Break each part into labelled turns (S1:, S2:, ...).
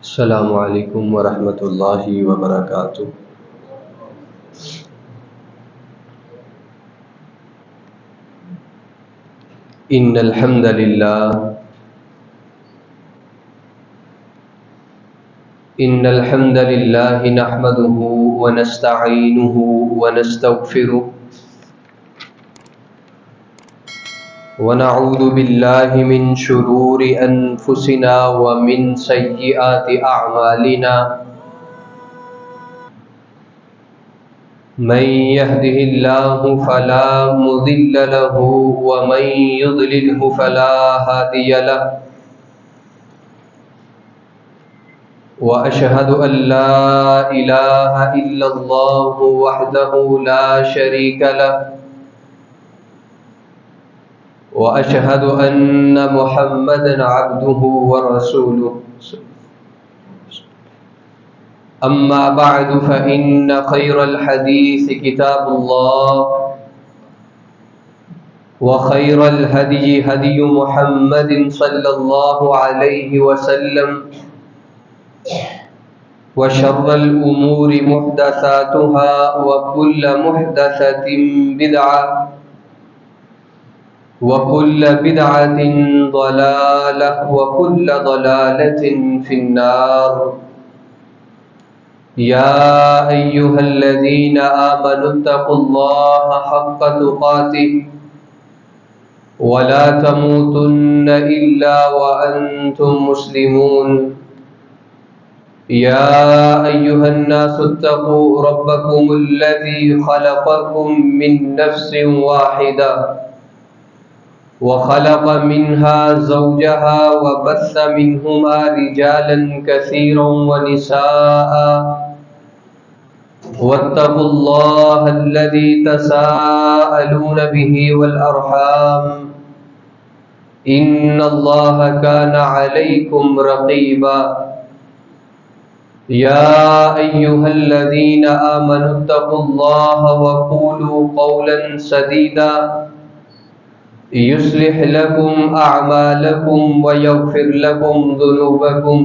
S1: السلام علیکم ورحمۃ اللہ وبرکاتہ۔ ان الحمد للہ نحمده ونستعینه ونستغفره ونعوذ باللہ من شرور انفسنا ومن سیئات اعمالنا، من يهده الله فلا مضل له ومن يضلله فلا هادي له، وأشهد أن لا إله إلا الله وحده لا شريك له، وأشهد أن محمدا عبده ورسوله، أما بعد فإن خير الحديث كتاب الله، وخير الهدي هدي محمد صلى الله عليه وسلم، وشر الأمور محدثاتها وكل محدثة بدعة وكل بدعة ضلالة وكل ضلالة في النار۔ يا أيها الذين آمنوا اتقوا الله حق تقاته ولا تموتن إلا وأنتم مسلمون۔ يا أيها الناس اتقوا ربكم الذي خلقكم من نفس واحدة وخلق منها زوجها وبث منهما رجالا كثيرا ونساء، واتقوا الله الذي تساءلون به والأرحام، إن الله كان عليكم رقيبا۔ يا أيها الذين آمنوا اتقوا الله وقولوا قولا سديدا يصلح لكم أعمالكم ويغفر لكم ذنوبكم،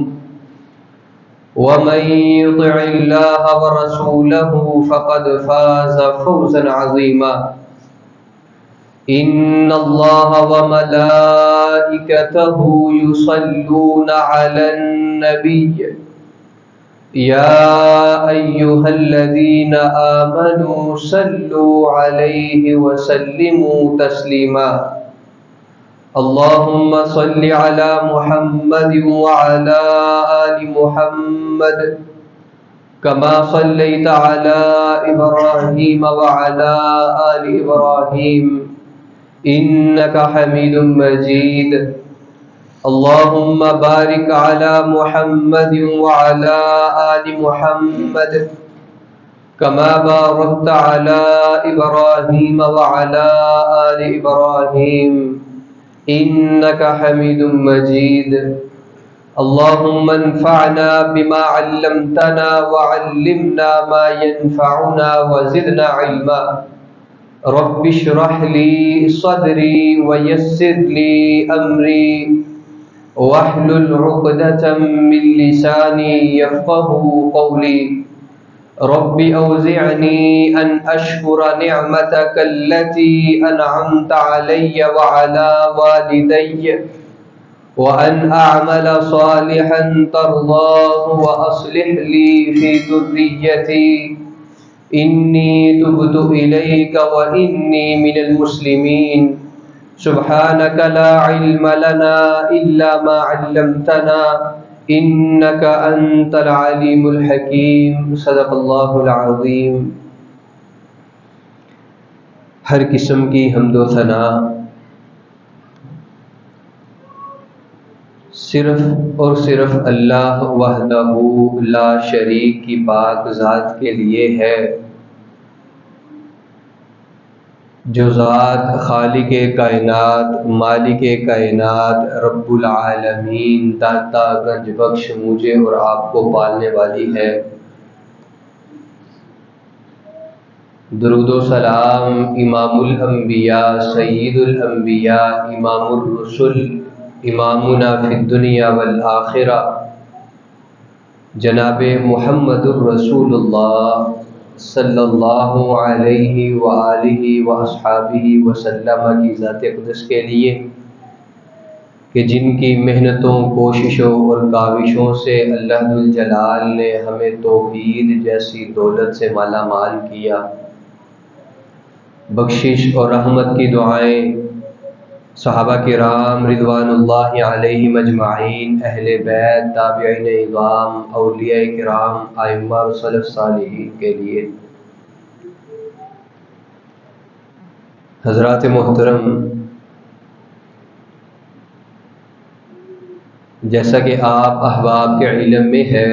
S1: ومن يطع الله ورسوله فقد فاز فوزا عظيما۔ إن الله وملائكته يصلون على النبي يا أيها الذين آمنوا صلوا عليه وسلموا تسليما۔ اللهم صل على محمد وعلى آل محمد كما صليت على إبراهيم وعلى آل إبراهيم إنك حميد مجيد۔ اللهم بارك على محمد وعلى آل محمد كما باركت على إبراهيم وعلى آل إبراهيم إنك حميد مجيد۔ اللهم انفعنا بما علمتنا وعلمنا ما ينفعنا وزدنا علما۔ رب اشرح لي صدري ويسر لي أمري واحلل عقدة من لساني يفقه قولي۔ رب أوزعني أن أشكر نعمتك التي أنعمت علي وعلى والدي وأن أعمل صالحا ترضاه وأصلح لي في ذريتي إني تبت إليك وإني من المسلمين۔ سبحانك لا علم لنا إلا ما علمتنا إنك أنت العليم الحكيم۔ صدق اللہ العظیم۔ ہر قسم کی حمد و ثنا صرف اور صرف اللہ وحدہ لا شریک کی پاک ذات کے لیے ہے، جو ذات خالق کائنات، مالک کائنات، رب العالمین، داتا گنج بخش مجھے اور آپ کو پالنے والی ہے۔ درود و سلام امام الانبیاء، سید الانبیاء، امام الرسل، امامنا فی الدنیا والآخرہ، جناب محمد الرسول اللہ صلی اللہ علیہ وآلہ واصحابہ وسلم کی ذات اقدس کے لیے کہ جن کی محنتوں، کوششوں اور کاوشوں سے اللہ ذوالجلال نے ہمیں توحید جیسی دولت سے مالا مال کیا، بخشش اور رحمت کی دعائیں صحابہ کرام رضوان اللہ علیہم اجمعین، اہل بیت، تابعین اعظام، اولیاء کرام، ائمہ اور سلف صالحین کے لیے۔ حضرات محترم، جیسا کہ آپ احباب کے علم میں ہے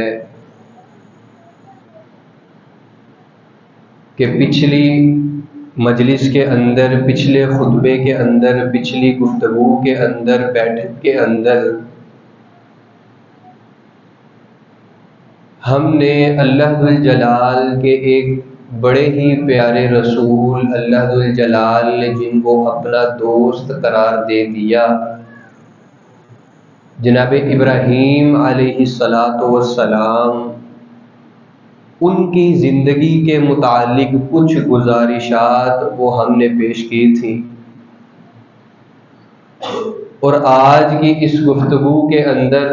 S1: کہ پچھلی مجلس کے اندر، پچھلے خطبے کے اندر، پچھلی گفتگو کے اندر، بیٹھک کے اندر ہم نے اللہ ذوالجلال کے ایک بڑے ہی پیارے رسول، اللہ ذوالجلال نے جن کو اپنا دوست قرار دے دیا، جناب ابراہیم علیہ السلام، ان کی زندگی کے متعلق کچھ گزارشات وہ ہم نے پیش کی تھی، اور آج کی اس گفتگو کے اندر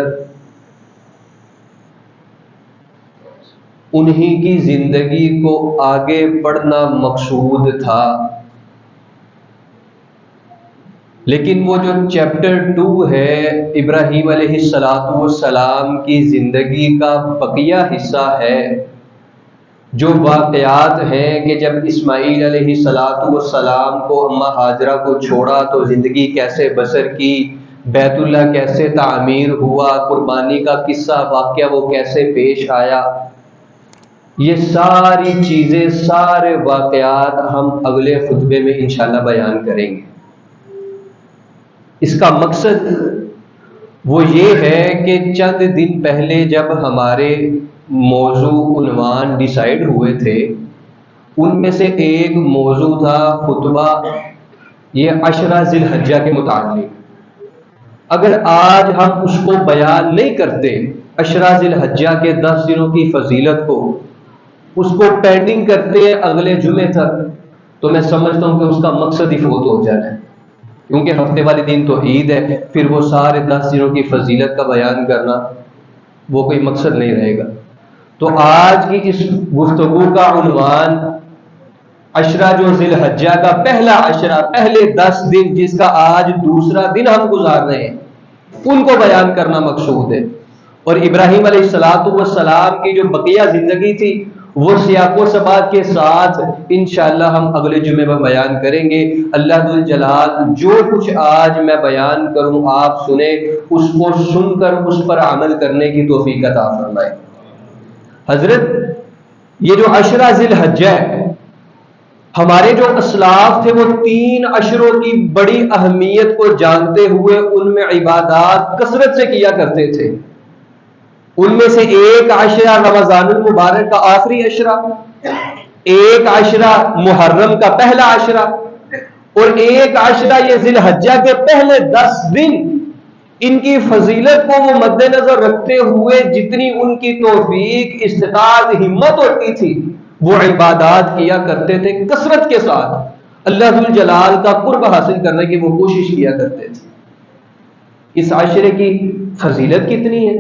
S1: انہی کی زندگی کو آگے بڑھنا مقصود تھا، لیکن وہ جو چیپٹر 2 ہے ابراہیم علیہ السلام کی زندگی کا بقیہ حصہ ہے، جو واقعات ہیں کہ جب اسماعیل علیہ السلام کو اماں ہاجرہ کو چھوڑا تو زندگی کیسے بسر کی، بیت اللہ کیسے تعمیر ہوا، قربانی کا قصہ واقعہ وہ کیسے پیش آیا، یہ ساری چیزیں، سارے واقعات ہم اگلے خطبے میں انشاءاللہ بیان کریں گے۔ اس کا مقصد وہ یہ ہے کہ چند دن پہلے جب ہمارے موضوع عنوان ڈیسائیڈ ہوئے تھے، ان میں سے ایک موضوع تھا خطبہ یہ عشرہ ذی الحجہ کے متعلق۔ اگر آج ہم اس کو بیان نہیں کرتے، عشرہ ذی الحجہ کے 10 دنوں کی فضیلت کو، اس کو پینڈنگ کرتے ہیں اگلے جمعے تک، تو میں سمجھتا ہوں کہ اس کا مقصد ہی فوت ہو جانا ہے، کیونکہ ہفتے والے دن تو عید ہے، پھر وہ سارے 10 دنوں کی فضیلت کا بیان کرنا وہ کوئی مقصد نہیں رہے گا۔ تو آج کی اس گفتگو کا عنوان عشرہ جو ذی الحجہ کا پہلا عشرہ، پہلے 10 دن جس کا آج دوسرا دن ہم گزار رہے ہیں، ان کو بیان کرنا مقصود ہے۔ اور ابراہیم علیہ السلام کی جو بقیہ زندگی تھی وہ سیاق و سباق کے ساتھ انشاءاللہ ہم اگلے جمعے میں بیان کریں گے۔ اللہ ذوالجلال جو کچھ آج میں بیان کروں آپ سنیں، اس کو سن کر اس پر عمل کرنے کی توفیق عطا فرمائے۔ حضرت یہ جو عشرہ ذی الحجہ ہے، ہمارے جو اسلاف تھے وہ 3 عشروں کی بڑی اہمیت کو جانتے ہوئے ان میں عبادات کثرت سے کیا کرتے تھے۔ ان میں سے ایک عشرہ رمضان المبارک کا آخری عشرہ، ایک عشرہ محرم کا پہلا عشرہ، اور ایک عشرہ یہ ذی الحجہ کے پہلے 10 دن۔ ان کی فضیلت کو وہ مد نظر رکھتے ہوئے جتنی ان کی توفیق، استطاعت، ہمت ہوتی تھی، وہ عبادات کیا کرتے تھے کثرت کے ساتھ، اللہ ذوالجلال کا قرب حاصل کرنے کی وہ کوشش کیا کرتے تھے۔ اس عشرے کی فضیلت کتنی ہے،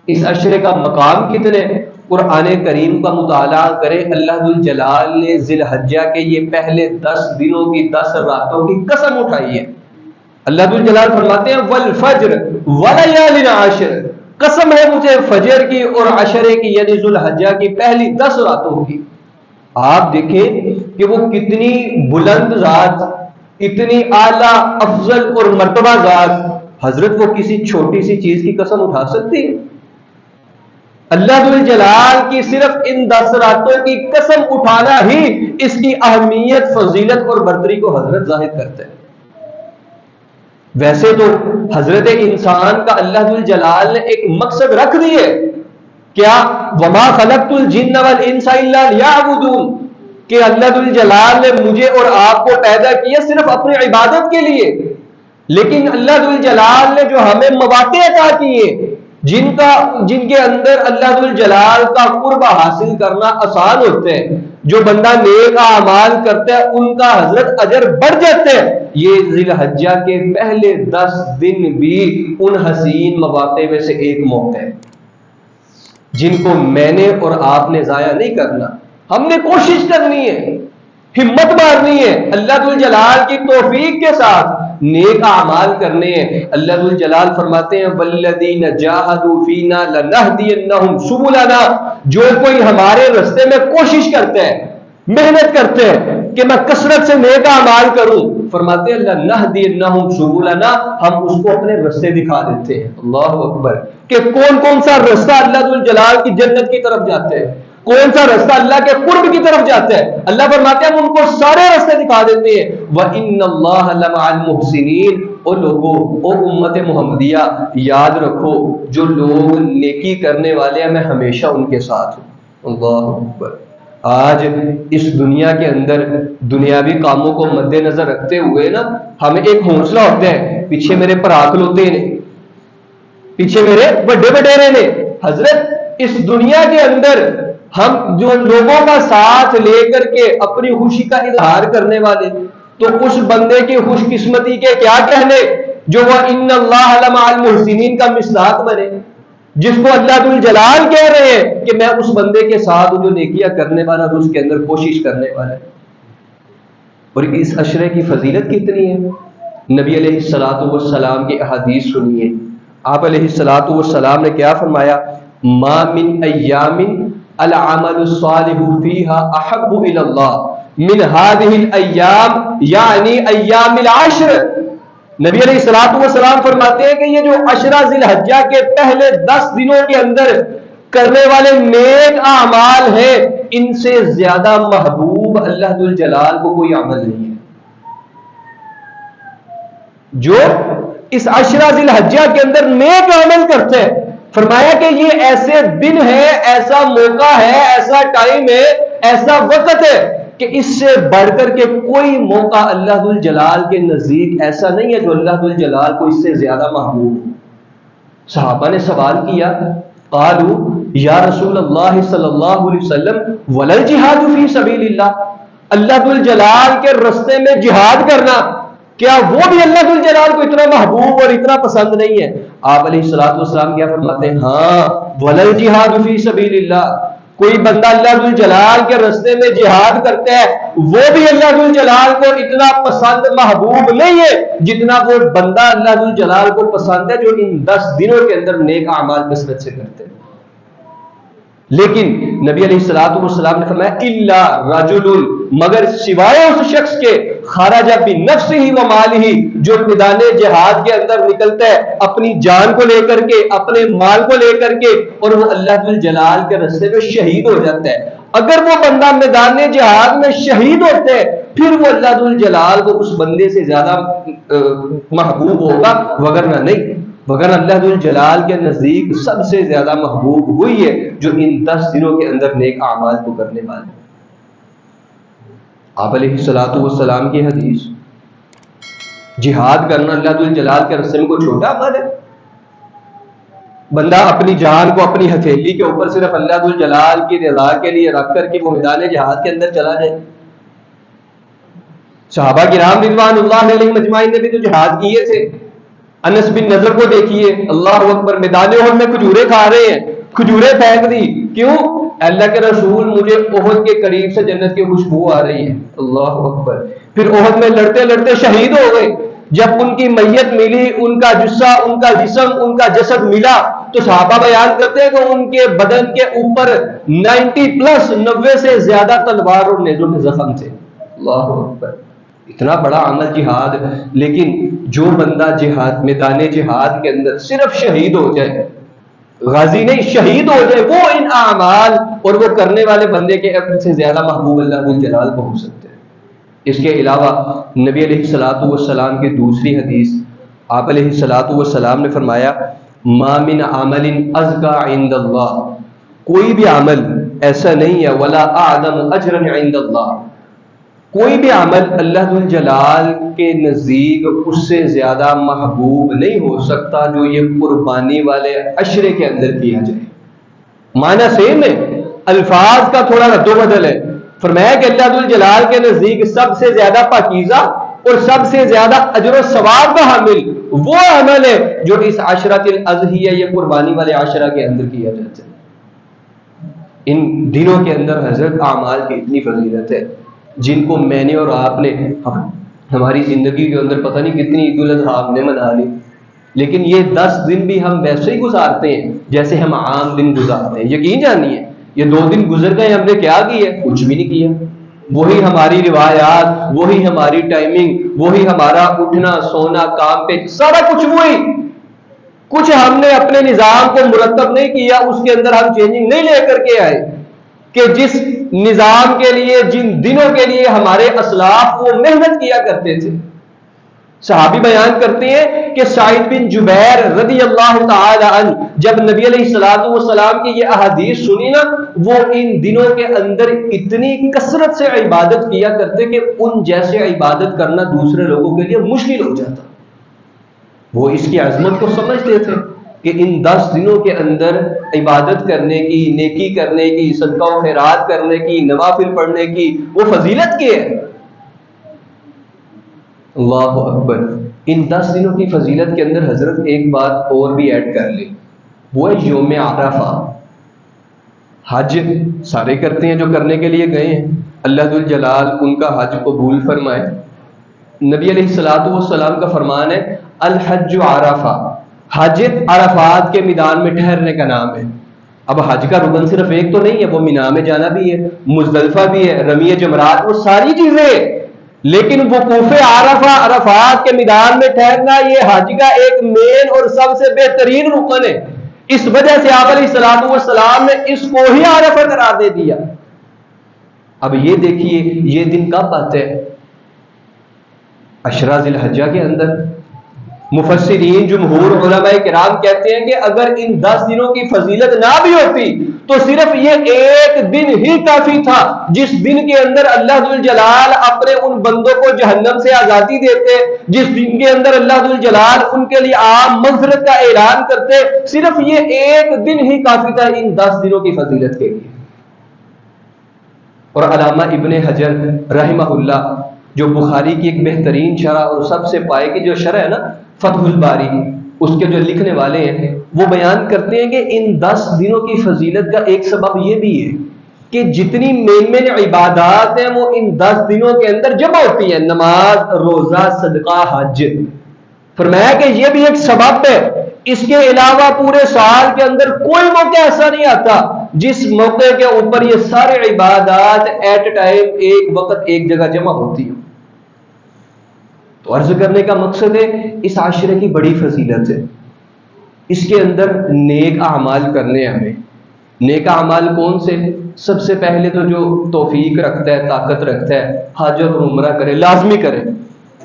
S1: اس عشرے کا مقام کتنے، قرآن کریم کا مطالعہ کریں۔ اللہ ذوالجلال نے ذی الحجہ کے یہ پہلے 10 دنوں کی 10 راتوں کی قسم اٹھائی ہے۔ اللہ ذوالجلال فرماتے ہیں والفجر ولیال عشر، قسم ہے مجھے فجر کی اور عشرے کی، یعنی ذی الحجہ کی پہلی 10 راتوں کی۔ آپ دیکھیں کہ وہ کتنی بلند ذات، اتنی اعلیٰ افضل اور مرتبہ ذات، حضرت وہ کسی چھوٹی سی چیز کی قسم اٹھا سکتی ہے؟ اللہ ذوالجلال کی صرف ان 10 راتوں کی قسم اٹھانا ہی اس کی اہمیت، فضیلت اور برتری کو حضرت ظاہر کرتے ہیں۔ ویسے تو حضرت انسان کا اللہ ذوالجلال نے ایک مقصد رکھ دیے، کیا وما خلقت الجن والانس الا لیعبدون، کہ اللہ ذوالجلال نے مجھے اور آپ کو پیدا کیا صرف اپنی عبادت کے لیے، لیکن اللہ ذوالجلال نے جو ہمیں مواقع عطا کیے، جن کے اندر اللہ ذو الجلال کا قرب حاصل کرنا آسان ہوتے ہیں، جو بندہ نیک اعمال کرتا ہے ان کا حضرت اجر بڑھ جاتے ہیں۔ یہ ذی الحجہ کے پہلے 10 دن بھی ان حسین مواقع میں سے ایک موقع ہے جن کو میں نے اور آپ نے ضائع نہیں کرنا۔ ہم نے کوشش کرنی ہے، ہمت مارنی ہے، اللہ ذو الجلال کی توفیق کے ساتھ نیک اعمال کرنے ہیں۔ اللہ ذو الجلال فرماتے ہیں والذین جاہدوا فینا لنہدینہم سبلنا، جو کوئی ہمارے راستے میں کوشش کرتے ہیں، محنت کرتے ہیں کہ میں کثرت سے نیک اعمال کروں، فرماتے ہیں لنہدینہم سبلنا، ہم اس کو اپنے راستے دکھا دیتے ہیں۔ اللہ اکبر، کہ کون کون سا راستہ اللہ ذو الجلال کی جنت کی طرف جاتے ہیں، کون سا راستہ اللہ کے قرب کی طرف جاتا ہے، اللہ فرماتے ہیں ہم ان کو سارے راستے دکھا دیتے ہیں۔ وَإِنَّ اللَّهَ لَمَعَ الْمُحْسِنِينَ، او لوگوں، او امت محمدیہ، یاد رکھو جو لوگ نیکی کرنے والے ہیں میں ہمیشہ ان کے ساتھ ہوں۔ اللہ اکبر۔ آج اس دنیا کے اندر دنیاوی کاموں کو مد نظر رکھتے ہوئے نا ہمیں ایک حوصلہ ہوتا ہے، پیچھے میرے پرا کھلوتے ہیں، پیچھے میرے بڑے بڈیرے نے۔ حضرت اس دنیا کے اندر ہم جو لوگوں کا ساتھ لے کر کے اپنی خوشی کا اظہار کرنے والے، تو اس بندے کی خوش قسمتی کے کیا کہنے جو وہ ان اللہ لمع المحسنین کا مصداق بنے، جس کو اللہ ذو الجلال کہہ رہے ہیں کہ میں اس بندے کے ساتھ جو نیکیاں کرنے والا اور اس کے اندر کوشش کرنے والا ہے۔ اور اس عشرے کی فضیلت کتنی ہے، نبی علیہ الصلوۃ والسلام کی احادیث سنیے۔ آپ علیہ الصلوۃ والسلام نے کیا فرمایا، ما من ایام العمل الصالح فيها احب الى الله من هذه الايام، یعنی ایام العشر۔ نبی علیہ الصلوۃ والسلام فرماتے ہیں کہ یہ جو عشرہ ذی الحجہ کے پہلے 10 دنوں کے اندر کرنے والے نیک اعمال ہیں، ان سے زیادہ محبوب اللہ ذو الجلال کو کوئی عمل نہیں ہے۔ جو اس عشرہ ذی الحجہ کے اندر نیک عمل کرتے ہیں، فرمایا کہ یہ ایسے دن ہے، ایسا موقع ہے، ایسا ٹائم ہے، ایسا وقت ہے کہ اس سے بڑھ کر کے کوئی موقع اللہ ذو الجلال کے نزدیک ایسا نہیں ہے جو اللہ ذو الجلال کو اس سے زیادہ محبوب ہو۔ صحابہ نے سوال کیا، قالوا یا رسول اللہ صلی اللہ علیہ وسلم ولا الجہاد فی سبیل اللہ، اللہ ذو الجلال کے راستے میں جہاد کرنا کیا وہ بھی اللہ ذو الجلال کو اتنا محبوب اور اتنا پسند نہیں ہے؟ آپ علیہ الصلوۃ والسلام کیا فرماتے ہیں، ہاں ولا الجہاد فی سبیل اللہ، کوئی بندہ اللہ ذو الجلال کے راستے میں جہاد کرتا ہے وہ بھی اللہ ذو الجلال کو اتنا پسند محبوب نہیں ہے جتنا وہ بندہ اللہ ذو الجلال کو پسند ہے جو ان 10 دنوں کے اندر نیک اعمال کثرت سے کرتے ہیں۔ لیکن نبی علیہ الصلوۃ والسلام نے فرمایا الا رجل، مگر سوائے اس شخص کے خرج بنفسہ و مالہ، جو میدان جہاد کے اندر نکلتا ہے اپنی جان کو لے کر کے، اپنے مال کو لے کر کے، اور وہ اللہ ذو الجلال کے راستے میں شہید ہو جاتا ہے۔ اگر وہ بندہ میدان جہاد میں شہید ہوتا ہے پھر وہ اللہ ذو الجلال کو اس بندے سے زیادہ محبوب ہوگا، وگرنہ نہیں۔ وگرنہ اللہ ذو الجلال کے نزدیک سب سے زیادہ محبوب ہوئی ہے جو ان 10 دنوں کے اندر نیک اعمال کو کرنے والے۔ آپ علیہ الصلوۃ والسلام کی حدیث، جہاد کرنا اللہ ذو الجلال کے راستے میں کوئی چھوٹا عمل ہے؟ بندہ اپنی جان کو اپنی ہتھیلی کے اوپر صرف اللہ ذو الجلال کی رضا کے لیے رکھ کر کے وہ میدان جہاد کے اندر چلا جائے۔ صحابہ کرام رضوان اللہ علیہم اجمعین نے بھی تو جہاد کیے تھے۔ انس بن نضر کو دیکھیے، اللہ اکبر، میدان احد میں کھجوریں کھا رہے ہیں، کھجوریں پھینک دی، کیوں؟ اللہ کے رسول مجھے احد کے قریب سے جنت کی خوشبو آ رہی ہے۔ اللہ اکبر۔ پھر احد میں لڑتے لڑتے شہید ہو گئے۔ جب ان کی میت ملی، ان کا جثہ، ان کا جسم، ان کا جسد ملا، تو صحابہ بیان کرتے ہیں کہ ان کے بدن کے اوپر 90 سے زیادہ تلوار اور نیزوں کے زخم تھے۔ اللہ اکبر، اتنا بڑا عمل جہاد، لیکن جو بندہ جہاد، میدان جہاد کے اندر صرف شہید ہو جائے، غازی نہیں شہید ہو جائے، وہ ان اعمال اور وہ کرنے والے بندے کے اپنے سے زیادہ محبوب اللہ ذو الجلال کو ہو سکتے ہیں۔ اس کے علاوہ نبی علیہ الصلوۃ والسلام کی دوسری حدیث، آپ علیہ الصلوۃ والسلام نے فرمایا ما من عمل ازکا عند اللہ، کوئی بھی عمل ایسا نہیں ہے ولا اعظم اجرا عند اللہ، کوئی بھی عمل اللہ ذو الجلال کے نزدیک اس سے زیادہ محبوب نہیں ہو سکتا جو یہ قربانی والے عشرے کے اندر کیا جائے. معنی سیم ہے، الفاظ کا تھوڑا رد و بدل ہے. فرمایا کہ اللہ ذو الجلال کے نزدیک سب سے زیادہ پاکیزہ اور سب سے زیادہ اجر و ثواب کا حامل وہ عمل ہے جو اس عشرۃ الاضحیہ یا قربانی والے عشرہ کے اندر کیا جاتا ہے. ان دنوں کے اندر حضرت اعمال کی اتنی فضیلت ہے جن کو میں نے اور آپ نے ہماری زندگی کے اندر پتہ نہیں کتنی عید الاضحیٰ ہم نے منا لی، لیکن یہ 10 دن بھی ہم ویسے ہی گزارتے ہیں جیسے ہم عام دن گزارتے ہیں. یقین جانیے یہ 2 دن گزر گئے، ہم نے کیا کیا؟ کچھ بھی نہیں کیا. وہی ہماری روایات، وہی ہماری ٹائمنگ، وہی ہمارا اٹھنا سونا کام پہ سارا کچھ وہی. کچھ ہم نے اپنے نظام کو مرتب نہیں کیا، اس کے اندر ہم چینجنگ نہیں لے کر کے آئے کہ جس نظام کے لیے جن دنوں کے لیے ہمارے اسلاف وہ محنت کیا کرتے تھے. صحابی بیان کرتے ہیں کہ سعید بن جبیر رضی اللہ تعالی عنہ جب نبی علیہ الصلوۃ والسلام کی یہ احادیث سنی نا، وہ ان دنوں کے اندر اتنی کثرت سے عبادت کیا کرتے کہ ان جیسے عبادت کرنا دوسرے لوگوں کے لیے مشکل ہو جاتا. وہ اس کی عظمت کو سمجھتے تھے کہ ان 10 دنوں کے اندر عبادت کرنے کی، نیکی کرنے کی، صدقہ و خیرات کرنے کی، نوافل پڑھنے کی وہ فضیلت کی ہے. اللہ اکبر. ان 10 دنوں کی فضیلت کے اندر حضرت ایک بات اور بھی ایڈ کر لی، وہ ہے یوم عرفہ. حج سارے کرتے ہیں جو کرنے کے لیے گئے ہیں، اللہ ذو الجلال ان کا حج قبول فرمائے. نبی علیہ الصلوۃ والسلام کا فرمان ہے الحج عرفہ، حج عرفات کے میدان میں ٹھہرنے کا نام ہے. اب حج کا رکن صرف ایک تو نہیں ہے، وہ مینا میں جانا بھی ہے، مزدلفہ بھی ہے، رمی جمرات، وہ ساری چیزیں، لیکن وقوف عرفہ عرفات کے میدان میں ٹھہرنا یہ حج کا ایک مین اور سب سے بہترین رکن ہے. اس وجہ سے آپ علیہ الصلوۃ والسلام نے اس کو ہی عرفہ قرار دے دیا. اب یہ دیکھیے یہ دن کب آتے ہیں؟ عشرہ ذی الحجہ کے اندر. مفسرین جمہور علماء کرام کہتے ہیں کہ اگر ان 10 دنوں کی فضیلت نہ بھی ہوتی تو صرف یہ ایک دن ہی کافی تھا جس دن کے اندر اللہ ذو الجلال اپنے ان بندوں کو جہنم سے آزادی دیتے، جس دن کے اندر اللہ ذو الجلال ان کے لیے عام مغفرت کا اعلان کرتے. صرف یہ ایک دن ہی کافی تھا ان 10 دنوں کی فضیلت کے لیے. اور علامہ ابن حجر رحمہ اللہ جو بخاری کی ایک بہترین شرح اور سب سے پائے کی جو شرح ہے نا فتح الباری، اس کے جو لکھنے والے ہیں وہ بیان کرتے ہیں کہ ان 10 دنوں کی فضیلت کا ایک سبب یہ بھی ہے کہ جتنی مین عبادات ہیں وہ ان 10 دنوں کے اندر جمع ہوتی ہیں، نماز، روزہ، صدقہ، حج. فرمایا کہ یہ بھی ایک سبب ہے. اس کے علاوہ پورے سال کے اندر کوئی موقع ایسا نہیں آتا جس موقع کے اوپر یہ سارے عبادات ایٹ اے ٹائم ایک وقت ایک جگہ جمع ہوتی ہوں. تو عرض کرنے کا مقصد ہے اس عاشرے کی بڑی فضیلت ہے. اس کے اندر نیک اعمال کرنے ہیں. ہمیں نیک اعمال کون سے؟ سب سے پہلے تو جو توفیق رکھتا ہے، طاقت رکھتا ہے، حج اور عمرہ کرے، لازمی کرے.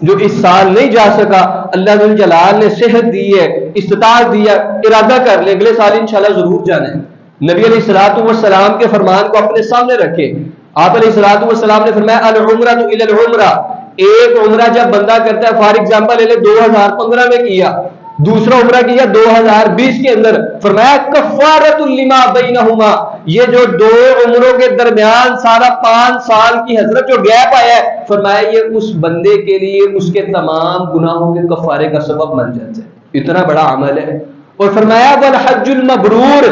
S1: جو اس سال نہیں جا سکا، اللہ ذو الجلال نے صحت دی ہے، استطاعت دیا، ارادہ کر لے اگلے سال انشاءاللہ ضرور جانا ہے. نبی علیہ الصلوۃ والسلام کے فرمان کو اپنے سامنے رکھے. آپ علیہ الصلوۃ والسلام نے فرمایا العمرہ الی العمرہ، ایک عمرہ جب بندہ کرتا ہے، فار ایگزامپل لے لے 2015 میں کیا، دوسرا عمرہ کیا 2020 کے اندر، فرمایا کفارۃ لما بینہما، یہ جو 2 عمروں کے درمیان سارا 5 سال کی حضرت جو گیپ آیا ہے، فرمایا یہ اس بندے کے لیے اس کے تمام گناہوں کے کفارے کا سبب بن جاتا ہے. اتنا بڑا عمل ہے. اور فرمایا والحج المبرور،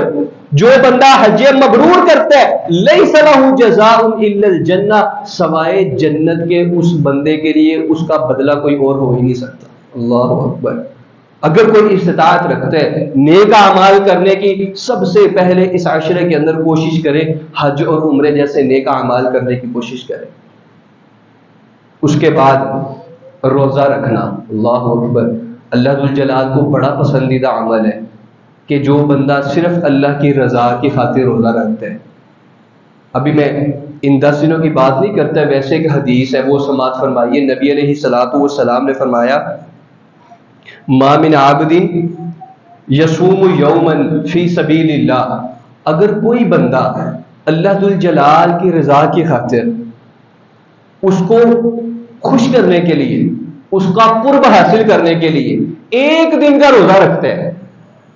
S1: جو بندہ حج مبرور کرتا ہے لیس لہ جزاء الا الجنہ، سوائے جنت کے اس بندے کے لیے اس کا بدلہ کوئی اور ہو ہی نہیں سکتا. اللہ اکبر. اگر کوئی استطاعت رکھتا ہے نیک اعمال کرنے کی، سب سے پہلے اس عشرے کے اندر کوشش کرے حج اور عمرے جیسے نیک اعمال کرنے کی کوشش کرے. اس کے بعد روزہ رکھنا. اللہ اکبر. اللہ ذو الجلال کو بڑا پسندیدہ عمل ہے کہ جو بندہ صرف اللہ کی رضا کی خاطر روزہ رکھتا ہے. ابھی میں ان 10 دنوں کی بات نہیں کرتا، ویسے ایک حدیث ہے وہ سماعت فرمائیے. نبی علیہ الصلوۃ والسلام نے فرمایا ما من عبد یصوم یوما فی سبیل اللہ، اگر کوئی بندہ اللہ ذو الجلال کی رضا کی خاطر اس کو خوش کرنے کے لیے، اس کا قرب حاصل کرنے کے لیے ایک دن کا روزہ رکھتے ہیں.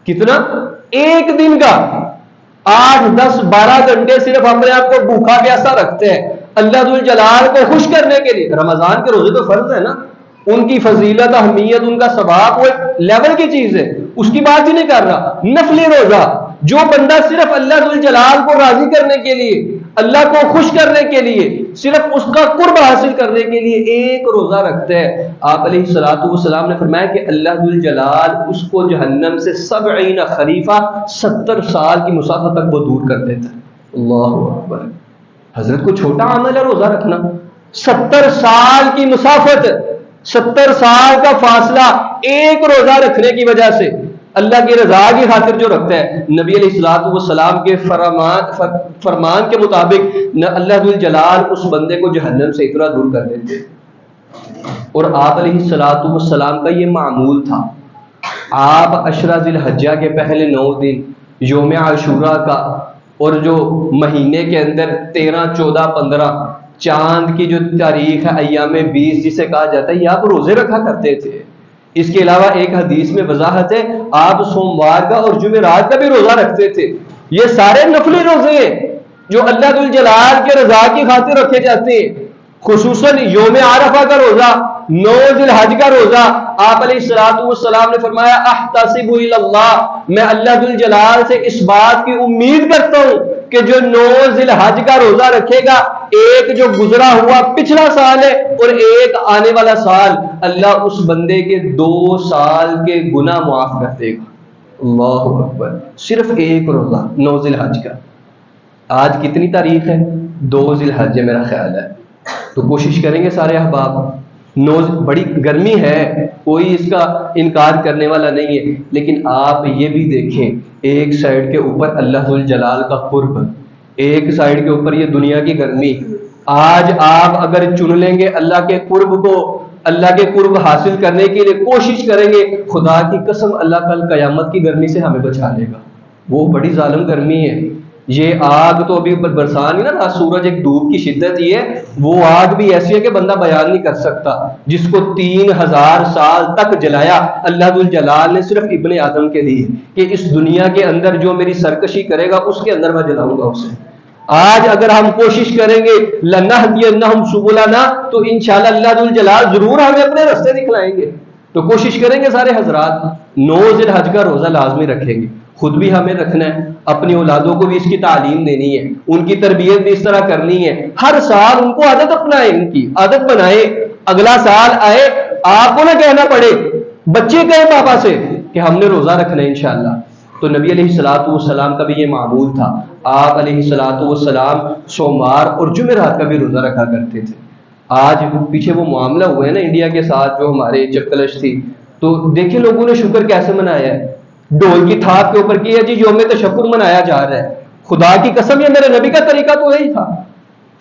S1: کتنا؟ ایک دن کا. 8 10 12 گھنٹے صرف اپنے آپ کو بھوکا پیاسا رکھتے ہیں اللہ ذوالجلال کو خوش کرنے کے لیے. رمضان کے روزے تو فرض ہے نا، ان کی فضیلت، اہمیت، ان کا ثواب وہ ایک لیول کی چیز ہے، اس کی بات ہی نہیں کر رہا. نفلی روزہ جو بندہ صرف اللہ ذوالجلال کو راضی کرنے کے لیے، اللہ کو خوش کرنے کے لیے، صرف اس کا قرب حاصل کرنے کے لیے ایک روزہ رکھتے ہیں، آپ علیہ الصلوۃ والسلام نے فرمایا کہ اللہ ذوالجلال اس کو جہنم سے 70 خریفہ 70 سال کی مسافت تک وہ دور کر دیتا ہے. اللہ اکبر. حضرت کو چھوٹا عمل ہے روزہ رکھنا. 70 سال کی مسافت، 70 سال کا فاصلہ ایک روزہ رکھنے کی وجہ سے اللہ کی رضا کی خاطر جو رکھتا ہے، نبی علیہ الصلوۃ والسلام کے فرمان کے مطابق اللہ ذوالجلال اس بندے کو جہنم سے اتنا دور کر دیتے. اور آپ علیہ الصلوۃ والسلام کا یہ معمول تھا. آپ عشرہ ذی الحجہ کے پہلے 9 دن، یوم عاشوراء کا، اور جو مہینے کے اندر 13 14 15 چاند کی جو تاریخ ہے ایام 20 جسے کہا جاتا ہے، یہ آپ روزے رکھا کرتے تھے. اس کے علاوہ ایک حدیث میں وضاحت ہے آپ سوموار کا اور جمعرات کا بھی روزہ رکھتے تھے. یہ سارے نفلی روزے ہیں جو اللہ ذوالجلال کے رضا کی خاطر رکھے جاتے ہیں. خصوصاً یوم عرفہ کا روزہ، 9 ذی الحج کا روزہ، آپ علیہ الصلوۃ والسلام نے فرمایا احتسب الی اللہ، میں اللہ ذوالجلال سے اس بات کی امید کرتا ہوں کہ جو 9 ذی الحج کا روزہ رکھے گا، ایک جو گزرا ہوا پچھلا سال ہے اور ایک آنے والا سال، اللہ اس بندے کے 2 سال کے گناہ معاف کر دے گا. اللہ اکبر. صرف ایک روزہ 9 ذی الحج کا. آج کتنی تاریخ ہے؟ 2 ذی الحج ہے میرا خیال ہے. تو کوشش کریں گے سارے احباب. بڑی گرمی ہے، کوئی اس کا انکار کرنے والا نہیں ہے، لیکن آپ یہ بھی دیکھیں ایک سائیڈ کے اوپر اللہ ذوالجلال کا قرب، ایک سائیڈ کے اوپر یہ دنیا کی گرمی. آج آپ اگر چن لیں گے اللہ کے قرب کو، اللہ کے قرب حاصل کرنے کے لیے کوشش کریں گے، خدا کی قسم اللہ کل قیامت کی گرمی سے ہمیں بچا لے گا. وہ بڑی ظالم گرمی ہے. یہ آگ تو ابھی برسا نہیں نا رہا، سورج ایک دھوپ کی شدت یہ ہے، وہ آگ بھی ایسی ہے کہ بندہ بیان نہیں کر سکتا، جس کو 3000 سال تک جلایا اللہ ذوالجلال نے صرف ابن آدم کے لیے، کہ اس دنیا کے اندر جو میری سرکشی کرے گا اس کے اندر میں جلاؤں گا اسے. آج اگر ہم کوشش کریں گے لَنَهْدِيَنَّهُمْ سُبُلَنَا، تو انشاءاللہ اللہ ذوالجلال ضرور ہمیں اپنے راستے دکھلائیں گے. تو کوشش کریں گے سارے حضرات 9 ذی الحج کا روزہ لازمی رکھیں گے. خود بھی ہمیں رکھنا ہے، اپنی اولادوں کو بھی اس کی تعلیم دینی ہے، ان کی تربیت بھی اس طرح کرنی ہے. ہر سال ان کو عادت اپنائیں، ان کی عادت بنائیں. اگلا سال آئے آپ کو نہ کہنا پڑے، بچے کہیں پاپا سے کہ ہم نے روزہ رکھنا ہے انشاءاللہ. تو نبی علیہ الصلوۃ والسلام کا بھی یہ معمول تھا. آپ علیہ الصلوۃ والسلام سوموار اور جمعرات کا بھی روزہ رکھا کرتے تھے. آج پیچھے وہ معاملہ ہوا ہے نا انڈیا کے ساتھ، جو ہمارے چکلش تھی، تو دیکھیں لوگوں نے شکر کیسے منایا ہے. ڈھول کی تھاپ کے اوپر کیا جی یوم تشکر منایا جا رہا ہے. خدا کی قسم یہ میرے نبی کا طریقہ تو یہی تھا.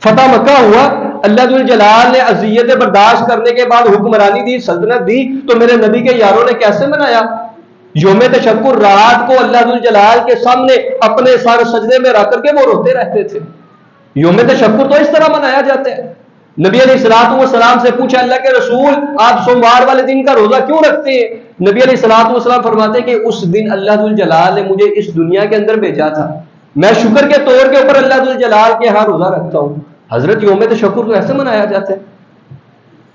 S1: فتح مکہ ہوا، اللہ ذوالجلال نے اذیتیں برداشت کرنے کے بعد حکمرانی دی، سلطنت دی، تو میرے نبی کے یاروں نے کیسے منایا؟ یوم تشکر رات کو اللہ ذوالجلال کے سامنے اپنے سر سجدے میں رکھ کر کے وہ روتے رہتے تھے. یوم تشکر تو اس طرح منایا جاتا ہے. نبی علیہ الصلوۃ والسلام سے پوچھا اللہ کے رسول آپ سوموار والے دن کا روزہ کیوں رکھتے ہیں؟ نبی علیہ الصلوۃ والسلام فرماتے ہیں کہ اس دن اللہ ذوالجلال نے مجھے اس دنیا کے اندر بھیجا تھا، میں شکر کے طور کے اوپر اللہ ذوالجلال کے ہاں روزہ رکھتا ہوں. حضرت یوم تشکر تو ایسے منایا جاتا ہے.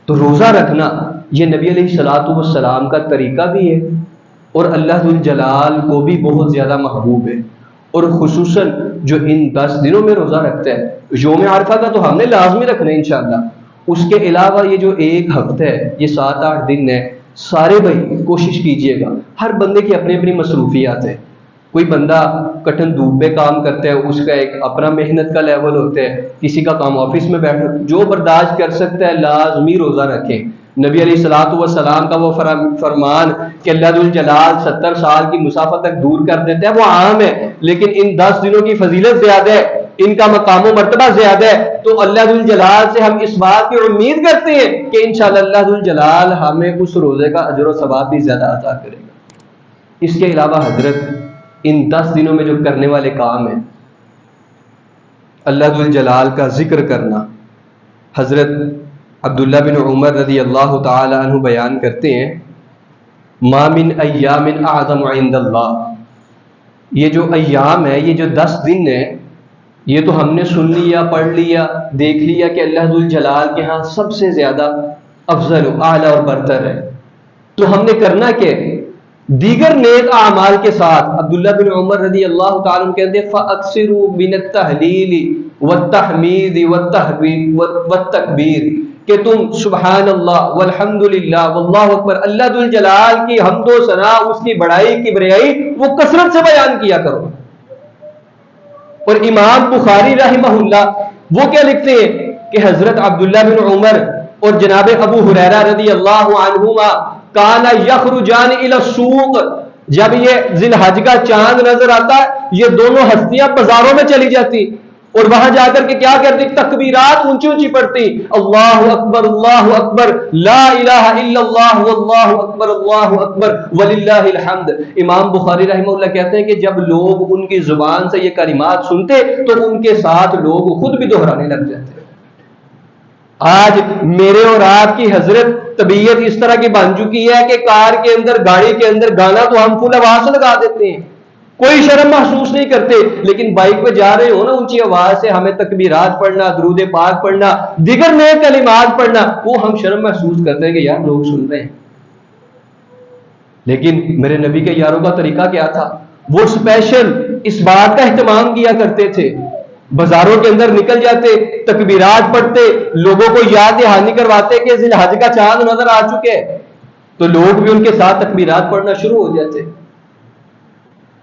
S1: تو روزہ رکھنا یہ نبی علیہ الصلوۃ والسلام کا طریقہ بھی ہے اور اللہ ذوالجلال کو بھی بہت زیادہ محبوب ہے. اور خصوصاً جو ان 10 دنوں میں روزہ رکھتا ہے، یوم عرفہ کا تو ہم نے لازمی رکھنا ہے انشاءاللہ. اس کے علاوہ یہ جو ایک ہفتہ ہے، یہ 7-8 دن ہے، سارے بھائی کوشش کیجئے گا. ہر بندے کی اپنی اپنی مصروفیات ہے. کوئی بندہ کٹن دھوپ پہ کام کرتا ہے، اس کا ایک اپنا محنت کا لیول ہوتا ہے، کسی کا کام آفس میں بیٹھ جو برداشت کر سکتا ہے لازمی روزہ رکھے. نبی علیہ الصلوۃ والسلام کا وہ فرمان کہ اللہ ذوالجلال 70 سال کی مسافت تک دور کر دیتا ہے، وہ عام ہے، لیکن ان 10 دنوں کی فضیلت زیادہ ہے، ان کا مقام و مرتبہ زیادہ ہے. تو اللہ ذوالجلال سے ہم اس بات کی امید کرتے ہیں کہ انشاءاللہ اللہ ذوالجلال ہمیں اس روزے کا اجر و ثواب بھی زیادہ عطا کرے گا. اس کے علاوہ حضرت ان 10 دنوں میں جو کرنے والے کام ہیں، اللہ ذوالجلال کا ذکر کرنا، حضرت عبداللہ بن عمر رضی اللہ تعالی عنہ بیان کرتے ہیں ما من ایام اعظم عند اللہ، یہ جو ایام ہے، یہ جو 10 دن ہے، یہ تو ہم نے سن لیا، پڑھ لیا، دیکھ لیا کہ اللہ ذوالجلال کے ہاں سب سے زیادہ افضل و اعلیٰ اور برتر ہے، تو ہم نے کرنا کیا ہے؟ دیگر نیک اعمال کے ساتھ عبداللہ بن عمر رضی اللہ تعالیٰ عنہ کہتے ہیں فَأَكْثِرُوا مِنَ التَّحْلِيلِ وَالتَّحْمِيدِ وَالتَّكْبِيرِ، کہ تم سبحان اللہ والحمدللہ واللہ اکبر، اللہ ذوالجلال کی حمد و ثنا، اس کی بڑائی کبریائی وہ کثرت سے بیان کیا کرو۔ اور امام بخاری رحمہ اللہ وہ کیا لکھتے ہیں کہ حضرت عبداللہ بن عمر اور جناب ابو ہریرہ رضی اللہ عنہما کانا یخرجان الی السوق، جب یہ ذی الحج کا چاند نظر آتا یہ دونوں ہستیاں بازاروں میں چلی جاتی اور وہاں جا کر کے کیا کرتی؟ تکبیرات اونچی اونچی پڑھتی، اللہ اکبر لا الہ الا اللہ واللہ اکبر وللہ الحمد۔ امام بخاری رحمہ اللہ کہتے ہیں کہ جب لوگ ان کی زبان سے یہ کلمات سنتے تو ان کے ساتھ لوگ خود بھی دہرانے لگ جاتے۔ آج میرے اور آپ کی حضرت طبیعت اس طرح کی بن چکی ہے کہ کار کے اندر، گاڑی کے اندر گانا تو ہم فل آواز سے لگا دیتے ہیں، کوئی شرم محسوس نہیں کرتے، لیکن بائک پہ جا رہے ہو نا اونچی آواز سے ہمیں تکبیرات پڑھنا، درود پاک پڑھنا، دیگر نیک کلمات پڑھنا، وہ ہم شرم محسوس کرتے ہیں کہ یار لوگ سن رہے ہیں۔ لیکن میرے نبی کے یاروں کا طریقہ کیا تھا؟ وہ اسپیشل اس بات کا اہتمام کیا کرتے تھے، بازاروں کے اندر نکل جاتے، تکبیرات پڑھتے، لوگوں کو یاد دہانی کرواتے کہ ذی الحج کا چاند نظر آ چکے، تو لوگ بھی ان کے ساتھ تکبیرات پڑھنا شروع ہو جاتے۔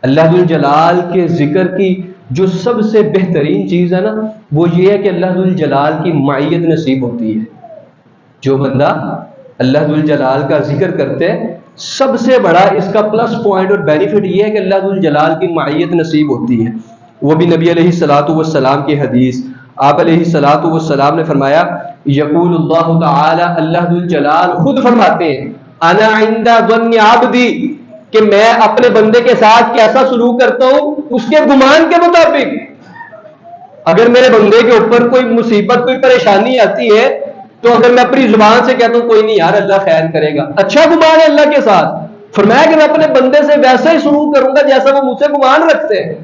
S1: اللہ ذوالجلال کے ذکر کی جو سب سے بہترین چیز ہے نا وہ یہ ہے کہ اللہ ذوالجلال کی معیت نصیب ہوتی ہے۔ جو بندہ اللہ ذوالجلال کا ذکر کرتے ہے، سب سے بڑا اس کا پلس پوائنٹ اور بینیفٹ یہ ہے کہ اللہ ذوالجلال کی معیت نصیب ہوتی ہے۔ وہ بھی نبی علیہ الصلوۃ والسلام کی حدیث، آپ علیہ الصلوۃ والسلام نے فرمایا یقول اللہ تعالی، اللہ ذوالجلال خود فرماتے ہیں انا عند ظن عبدی، کہ میں اپنے بندے کے ساتھ کیسا سلوک کرتا ہوں اس کے گمان کے مطابق۔ اگر میرے بندے کے اوپر کوئی مصیبت، کوئی پریشانی آتی ہے تو اگر میں اپنی زبان سے کہتا ہوں کوئی نہیں یار اللہ خیر کرے گا، اچھا گمان ہے اللہ کے ساتھ، فرمایا کہ میں اپنے بندے سے ویسا ہی سلوک کروں گا جیسا وہ مجھ سے گمان رکھتے ہیں۔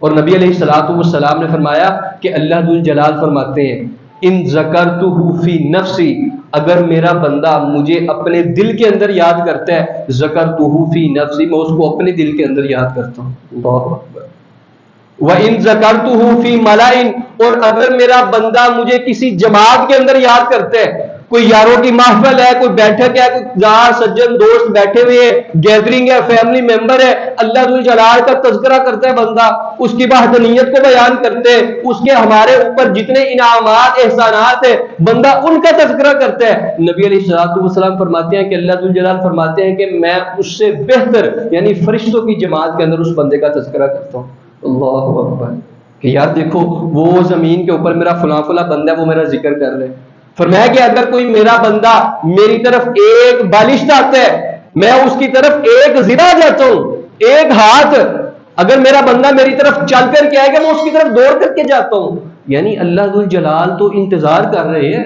S1: اور نبی علیہ الصلوۃ والسلام نے فرمایا کہ اللہ ذوالجلال فرماتے ہیں ان ذکرتہ فی نفسی، اگر میرا بندہ مجھے اپنے دل کے اندر یاد کرتا ہے، ذکرتہ فی نفسی، میں اس کو اپنے دل کے اندر یاد کرتا ہوں۔ اللہ اکبر۔ وَإِن ذَكَرْتُهُ فِي مَلَئٍ، اور اگر میرا بندہ مجھے کسی جماعت کے اندر یاد کرتا ہے، کوئی یاروں کی محفل ہے، کوئی بیٹھک ہے، کوئی یار سجن دوست بیٹھے ہوئے ہیں، گیدرنگ ہے، فیملی ممبر ہے، اللہ ذوالجلال کا تذکرہ کرتا ہے بندہ، اس کی وحدانیت کو بیان کرتے، اس کے ہمارے اوپر جتنے انعامات احسانات ہیں بندہ ان کا تذکرہ کرتا ہے، نبی علیہ الصلوۃ والسلام فرماتے ہیں کہ اللہ ذوالجلال فرماتے ہیں کہ میں اس سے بہتر یعنی فرشتوں کی جماعت کے اندر اس بندے کا تذکرہ کرتا ہوں۔ اللہ اکبر، کہ یار دیکھو وہ زمین کے اوپر میرا فلاں فلاں بندہ ہے، وہ میرا ذکر کر رہے ہیں۔ فرمایا کہ اگر کوئی میرا بندہ میری طرف ایک بالشت آتا ہے، میں اس کی طرف ایک زرا جاتا ہوں، ایک ہاتھ، اگر میرا بندہ میری طرف چل کر کے آئے گا میں اس کی طرف دوڑ کر کے جاتا ہوں۔ یعنی اللہ ذوالجلال تو انتظار کر رہے ہیں،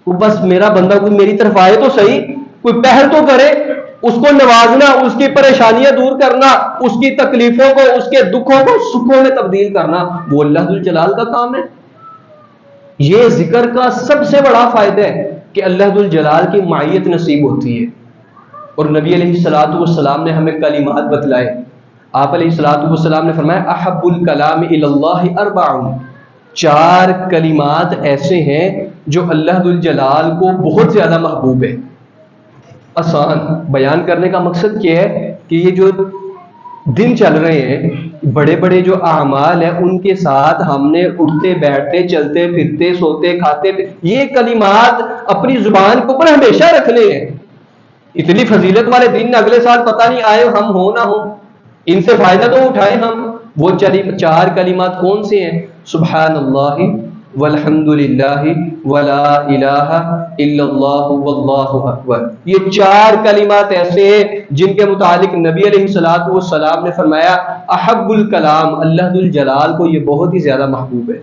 S1: وہ بس میرا بندہ کوئی میری طرف آئے تو صحیح، کوئی پہل تو کرے، اس کو نوازنا، اس کی پریشانیاں دور کرنا، اس کی تکلیفوں کو، اس کے دکھوں کو سکھوں میں تبدیل کرنا، وہ اللہ ذوالجلال کا کام ہے۔ یہ ذکر کا سب سے بڑا فائدہ ہے کہ اللہ ذوالجلال کی معیت نصیب ہوتی ہے۔ اور نبی علیہ الصلوۃ والسلام نے ہمیں کلمات بتلائے، آپ علیہ الصلوۃ والسلام نے فرمایا احب الکلام الی اللہ اربع، 4 کلمات ایسے ہیں جو اللہ ذوالجلال کو بہت زیادہ محبوب ہے۔ آسان بیان کرنے کا مقصد کیا ہے کہ یہ جو دن چل رہے ہیں، بڑے بڑے جو اعمال ہیں ان کے ساتھ ہم نے اٹھتے بیٹھتے چلتے پھرتے سوتے کھاتے یہ کلمات اپنی زبان کے اوپر ہمیشہ رکھنے ہیں۔ اتنی فضیلت والے دن اگلے سال پتہ نہیں آئے ہم ہو نہ ہو، ان سے فائدہ تو اٹھائیں ہم۔ وہ 4 کلمات کون سے ہیں؟ سبحان اللہ والحمد للہ ولا الہ الا اللہ واللہ اکبر۔ یہ 4 کلمات ایسے ہیں جن کے متعلق نبی علیہ الصلوۃ والسلام نے فرمایا احب الکلام، اللہ ذوالجلال کو یہ بہت ہی زیادہ محبوب ہے۔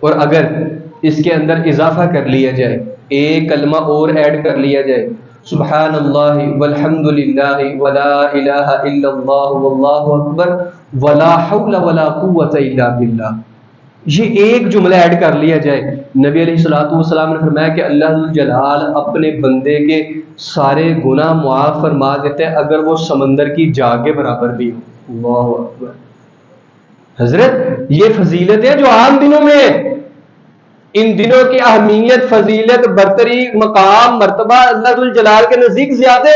S1: اور اگر اس کے اندر اضافہ کر لیا جائے، ایک کلمہ اور ایڈ کر لیا جائے، سبحان اللہ والحمد للہ ولا الہ الا اللہ واللہ اکبر ولا حول ولا قوت الا باللہ، یہ ایک جملہ ایڈ کر لیا جائے، نبی علیہ الصلوۃ والسلام نے فرمایا کہ اللہ جلال اپنے بندے کے سارے گناہ معاف فرما دیتے ہیں اگر وہ سمندر کی جاگ کے برابر بھی ہو۔ اللہ اکبر۔ حضرت یہ فضیلتیں جو عام دنوں میں ہیں، ان دنوں کی اہمیت، فضیلت، برتری، مقام، مرتبہ اللہ الجلال کے نزدیک زیادہ،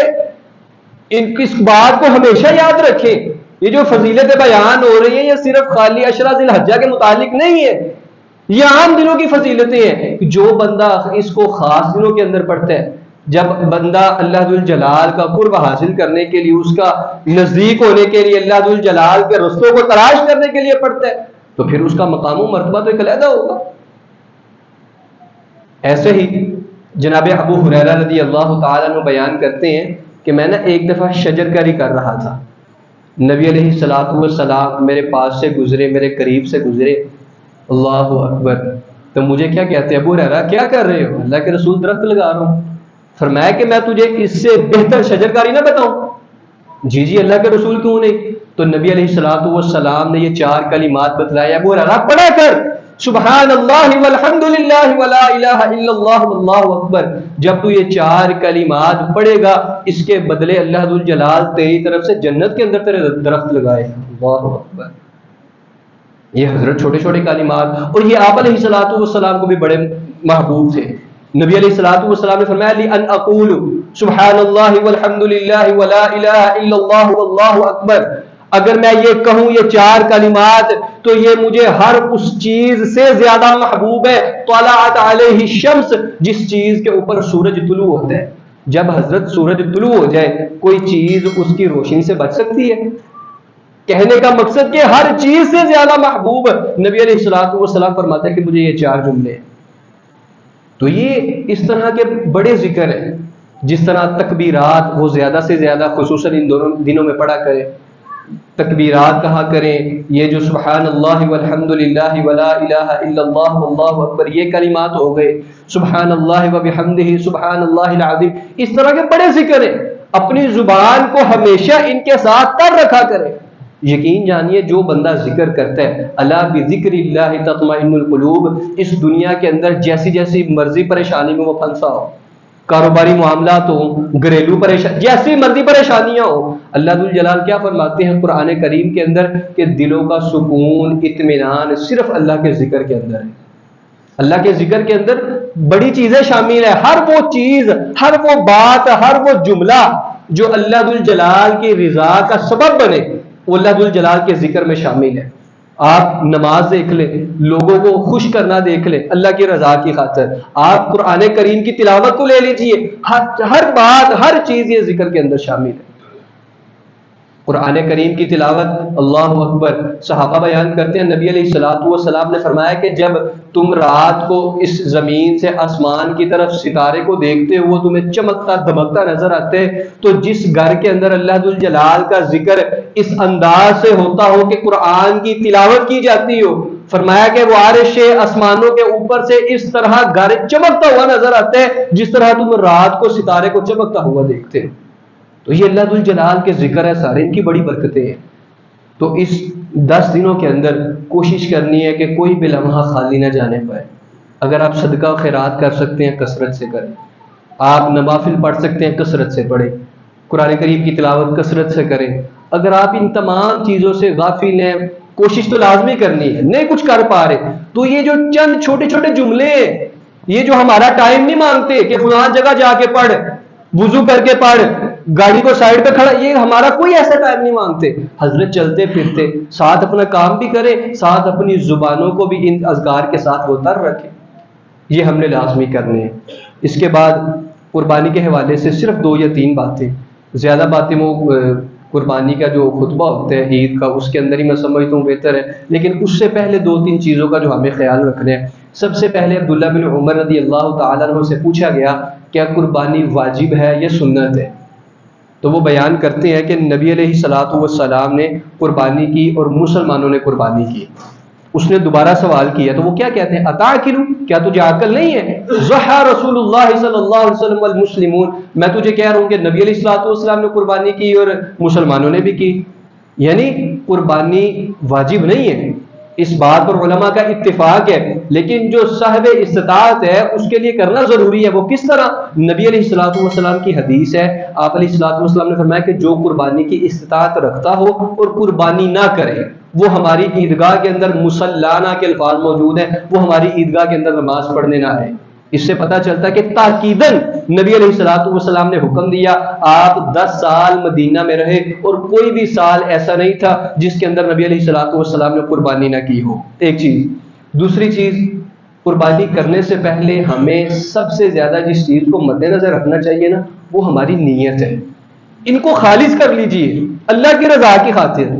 S1: ان کی اس بات کو ہمیشہ یاد رکھیں۔ یہ جو فضیلت بیان ہو رہی ہیں یہ صرف خالی عشرہ ذی الحجہ کے متعلق نہیں ہے، یہ عام دنوں کی فضیلتیں ہیں۔ جو بندہ اس کو خاص دنوں کے اندر پڑھتا ہے، جب بندہ اللہ الجلال کا قرب حاصل کرنے کے لیے، اس کا نزدیک ہونے کے لیے، اللہ الجلال کے رستوں کو تلاش کرنے کے لیے پڑھتا ہے، تو پھر اس کا مقام و مرتبہ تو ایک علیحدہ ہوگا۔ ایسے ہی جناب ابو ہریرہ رضی اللہ تعالیٰ عنہ بیان کرتے ہیں کہ میں نے ایک دفعہ شجرکاری کر رہا تھا، نبی علیہ الصلوۃ والسلام میرے پاس سے گزرے، میرے قریب سے گزرے، اللہ اکبر، تو مجھے کیا کہتے ہیں، ابو ہریرہ کیا کر رہے ہو؟ اللہ کے رسول درخت لگا رہا ہوں۔ فرمایا کہ میں تجھے اس سے بہتر شجرکاری نہ بتاؤں؟ جی جی اللہ کے رسول کیوں نہیں؟ تو نبی علیہ الصلوۃ والسلام نے یہ 4 کلمات بتلائے، ابو ہریرہ پڑھا کر، سبحان اللہ والحمد للہ ولا الہ الا اللہ واللہ اکبر۔ جب تو یہ 4 کلمات پڑھے گا، اس کے بدلے اللہ ذو الجلال تیری طرف سے جنت کے اندر تیرے درخت لگائے۔ اللہ اکبر۔ یہ حضرت چھوٹے چھوٹے کلمات، اور یہ آپ علیہ الصلوۃ والسلام کو بھی بڑے محبوب تھے۔ نبی علیہ الصلوۃ والسلام نے فرمایا لی ان اقول سبحان اللہ والحمد للہ ولا الہ الا اللہ واللہ اکبر، اگر میں یہ کہوں یہ 4 کلمات تو یہ مجھے ہر اس چیز سے زیادہ محبوب ہے، طلعت علیہ الشمس، جس چیز کے اوپر سورج طلوع ہوتا ہے۔ جب حضرت سورج طلوع ہو جائے کوئی چیز اس کی روشنی سے بچ سکتی ہے؟ کہنے کا مقصد کہ ہر چیز سے زیادہ محبوب نبی علیہ الصلوۃ والسلام فرماتے ہیں کہ مجھے یہ 4 جملے ہیں۔ تو یہ اس طرح کے بڑے ذکر ہیں، جس طرح تکبیرات وہ زیادہ سے زیادہ خصوصاً ان دونوں دنوں میں پڑھا کریں، تکبیرات کہا کریں، یہ جو سبحان اللہ والحمد للہ ولا الہ الا اللہ واللہ اکبر یہ کلمات ہو گئے، سبحان اللہ وبحمدہ سبحان اللہ العظیم، اس طرح کے بڑے ذکر ہیں، اپنی زبان کو ہمیشہ ان کے ساتھ تر رکھا کریں۔ یقین جانیے جو بندہ ذکر کرتا ہے، الا بذکر اللہ تطمئن القلوب، اس دنیا کے اندر جیسی جیسی مرضی پریشانی میں وہ پھنسا ہو، کاروباری معاملات ہوں، گھریلو پریشانی، جیسی مرضی پریشانیاں ہوں، اللہ ذو الجلال کیا فرماتے ہیں قرآن کریم کے اندر کہ دلوں کا سکون، اطمینان صرف اللہ کے ذکر کے اندر ہے۔ اللہ کے ذکر کے اندر بڑی چیزیں شامل ہیں، ہر وہ چیز، ہر وہ بات، ہر وہ جملہ جو اللہ ذو الجلال کی رضا کا سبب بنے، وہ اللہ ذو الجلال کے ذکر میں شامل ہے۔ آپ نماز دیکھ لیں، لوگوں کو خوش کرنا دیکھ لیں اللہ کی رضا کی خاطر، آپ قرآن کریم کی تلاوت کو لے لیجئے، ہر بات، ہر چیز یہ ذکر کے اندر شامل ہے۔ قرآن کریم کی تلاوت، اللہ اکبر، صحابہ بیان کرتے ہیں نبی علیہ الصلوۃ والسلام نے فرمایا کہ جب تم رات کو اس زمین سے آسمان کی طرف ستارے کو دیکھتے ہو، وہ تمہیں چمکتا دمکتا نظر آتے، تو جس گھر کے اندر اللہ ذو الجلال کا ذکر اس انداز سے ہوتا ہو کہ قرآن کی تلاوت کی جاتی ہو، فرمایا کہ وہ عرش آسمانوں کے اوپر سے اس طرح گھر چمکتا ہوا نظر آتا ہے جس طرح تم رات کو ستارے کو چمکتا ہوا دیکھتے ہو۔ تو یہ اللہ ذو الجلال کے ذکر ہے سارے، ان کی بڑی برکتیں ہیں۔ تو اس 10 دنوں کے اندر کوشش کرنی ہے کہ کوئی بھی لمحہ خالی نہ جانے پائے۔ اگر آپ صدقہ و خیرات کر سکتے ہیں کثرت سے کریں، آپ نوافل پڑھ سکتے ہیں کثرت سے پڑھیں، قرآن کریم کی تلاوت کثرت سے کریں۔ اگر آپ ان تمام چیزوں سے غافل ہیں، کوشش تو لازمی کرنی ہے، نہیں کچھ کر پا رہے تو یہ جو چند چھوٹے چھوٹے جملے ہیں، یہ جو ہمارا ٹائم نہیں مانگتے کہ فلاں جگہ جا کے پڑھ، وضو کر کے پڑھ، گاڑی کو سائڈ پہ کھڑا، یہ ہمارا کوئی ایسا ٹائم نہیں مانگتے۔ حضرت چلتے پھرتے ساتھ اپنا کام بھی کرے، ساتھ اپنی زبانوں کو بھی ان اذکار کے ساتھ وہ تر رکھے، یہ ہم نے لازمی کرنے ہیں۔ اس کے بعد قربانی کے حوالے سے صرف 2 یا 3 باتیں، زیادہ باتیں وہ قربانی کا جو خطبہ ہوتا ہے عید کا، اس کے اندر ہی میں سمجھتا ہوں بہتر ہے، لیکن اس سے پہلے 2-3 چیزوں کا جو ہمیں خیال رکھنا ہے۔ سب سے پہلے عبداللہ بن عمر رضی اللہ تعالیٰ عنہ سے پوچھا گیا کیا قربانی واجب ہے یا سنت ہے؟ تو وہ بیان کرتے ہیں کہ نبی علیہ الصلوۃ والسلام نے قربانی کی اور مسلمانوں نے قربانی کی۔ اس نے دوبارہ سوال کیا تو وہ کیا کہتے ہیں؟ اتعقل، کیا تجھے عقل نہیں ہے؟ ضحى رسول اللہ صلی اللہ علیہ وسلم والمسلمون، میں تجھے کہہ رہا ہوں کہ نبی علیہ الصلوۃ والسلام نے قربانی کی اور مسلمانوں نے بھی کی. یعنی قربانی واجب نہیں ہے، اس بات پر علماء کا اتفاق ہے، لیکن جو صاحب استطاعت ہے اس کے لیے کرنا ضروری ہے. وہ کس طرح؟ نبی علیہ الصلوۃ والسلام کی حدیث ہے، آپ علیہ الصلوۃ والسلام نے فرمایا کہ جو قربانی کی استطاعت رکھتا ہو اور قربانی نہ کرے، وہ ہماری عیدگاہ کے اندر مصلانا کے الفاظ موجود ہیں، وہ ہماری عیدگاہ کے اندر نماز پڑھنے نہ آئے. اس سے پتہ چلتا ہے کہ تاکیداً نبی علیہ الصلوۃ والسلام نے حکم دیا. آپ 10 سال مدینہ میں رہے اور کوئی بھی سال ایسا نہیں تھا جس کے اندر نبی علیہ الصلوۃ والسلام نے قربانی نہ کی ہو. ایک چیز. دوسری چیز، قربانی کرنے سے پہلے ہمیں سب سے زیادہ جس چیز کو مد نظر رکھنا چاہیے نا، وہ ہماری نیت ہے. ان کو خالص کر لیجئے اللہ کی رضا کی خاطر.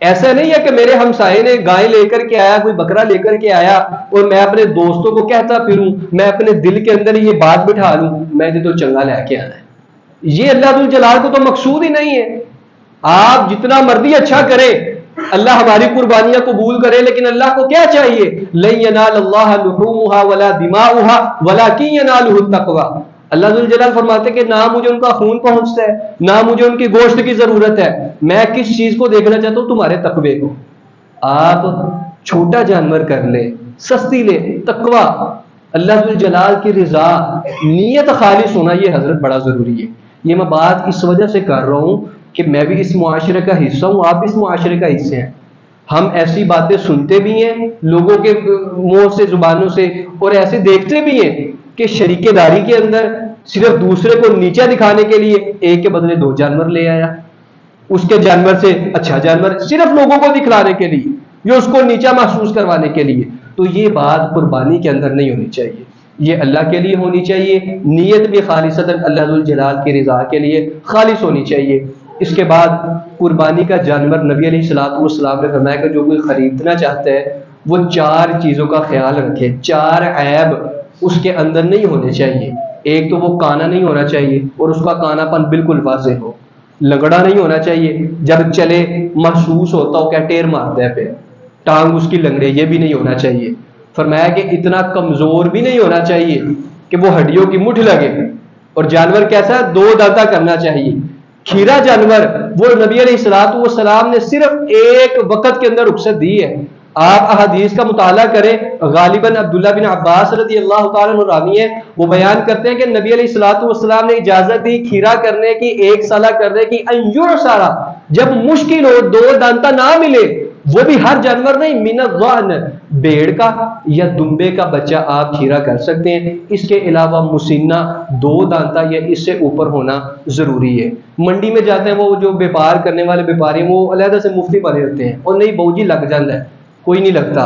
S1: ایسا نہیں ہے کہ میرے ہمسائے نے گائے لے کر کے آیا، کوئی بکرا لے کر کے آیا اور میں اپنے دوستوں کو کہتا پھروں، میں اپنے دل کے اندر یہ بات بٹھا لوں میں نے تو چنگا لے کے آنا ہے. یہ اللہ ذو الجلال کو تو مقصود ہی نہیں ہے. آپ جتنا مرضی اچھا کریں، اللہ ہماری قربانیاں قبول کرے، لیکن اللہ کو کیا چاہیے؟ لن ینال اللہ لحومها ولا دماؤها ولکن ینالہ التقوی. اللہ ذو الجلال فرماتے کہ نہ مجھے ان کا خون پہنچتا ہے، نہ مجھے ان کی گوشت کی ضرورت ہے، میں کس چیز کو دیکھنا چاہتا ہوں؟ تمہارے تقوی کو. آپ چھوٹا جانور کر لیں، سستی لے، تقوی، اللہ ذو الجلال کی رضا، نیت خالص ہونا، یہ حضرت بڑا ضروری ہے. یہ میں بات اس وجہ سے کر رہا ہوں کہ میں بھی اس معاشرے کا حصہ ہوں، آپ بھی اس معاشرے کا حصہ ہیں. ہم ایسی باتیں سنتے بھی ہیں لوگوں کے منہ سے، زبانوں سے، اور ایسے دیکھتے بھی ہیں کہ شریک داری کے اندر صرف دوسرے کو نیچا دکھانے کے لیے ایک کے بدلے 2 جانور لے آیا، اس کے جانور سے اچھا جانور، صرف لوگوں کو دکھلانے کے لیے یا اس کو نیچا محسوس کروانے کے لیے. تو یہ بات قربانی کے اندر نہیں ہونی چاہیے. یہ اللہ کے لیے ہونی چاہیے، نیت بھی خالصتاً اللہ ذو الجلال کی رضا کے لیے خالص ہونی چاہیے. اس کے بعد قربانی کا جانور نبی علیہ الصلوۃ والسلام نے فرمایا کہ جو کوئی خریدنا چاہتا ہے وہ 4 چیزوں کا خیال رکھے. 4 عیب اس کے اندر نہیں ہونے چاہیے. ایک تو وہ کانا نہیں ہونا چاہیے اور اس کا کانا پن بالکل واضح ہو. لنگڑا نہیں ہونا چاہیے، جب چلے محسوس ہوتا ہو کہ ٹیر مارتا ہے، پھر ٹانگ اس کی لنگڑے، یہ بھی نہیں ہونا چاہیے. فرمایا کہ اتنا کمزور بھی نہیں ہونا چاہیے کہ وہ ہڈیوں کی مٹھ لگے. اور جانور کیسا ہے؟ 2 دانتا کرنا چاہیے. کھیرا جانور وہ نبی علیہ الصلوۃ والسلام نے صرف ایک وقت کے اندر رخصت دی ہے. آپ احادیث کا مطالعہ کریں، غالباً عبداللہ بن عباس رضی اللہ تعالیٰ عنہ راوی ہیں، وہ بیان کرتے ہیں کہ نبی علیہ الصلوۃ والسلام نے اجازت دی کھیرا کرنے کی، 1 سالہ کرنے کی، ان یعصر، جب مشکل ہو 2 دانتا نہ ملے، وہ بھی ہر جانور نہیں، من الضأن، بھیڑ کا یا دمبے کا بچہ آپ کھیرا کر سکتے ہیں. اس کے علاوہ مسنہ 2 دانتا یا اس سے اوپر ہونا ضروری ہے. منڈی میں جاتے ہیں وہ جو بیپار کرنے والے بیپاری ہیں، وہ علیحدہ سے مفتی بنے ہوتے ہیں اور نہیں بہو جی لگ جاتا ہے، کوئی نہیں لگتا.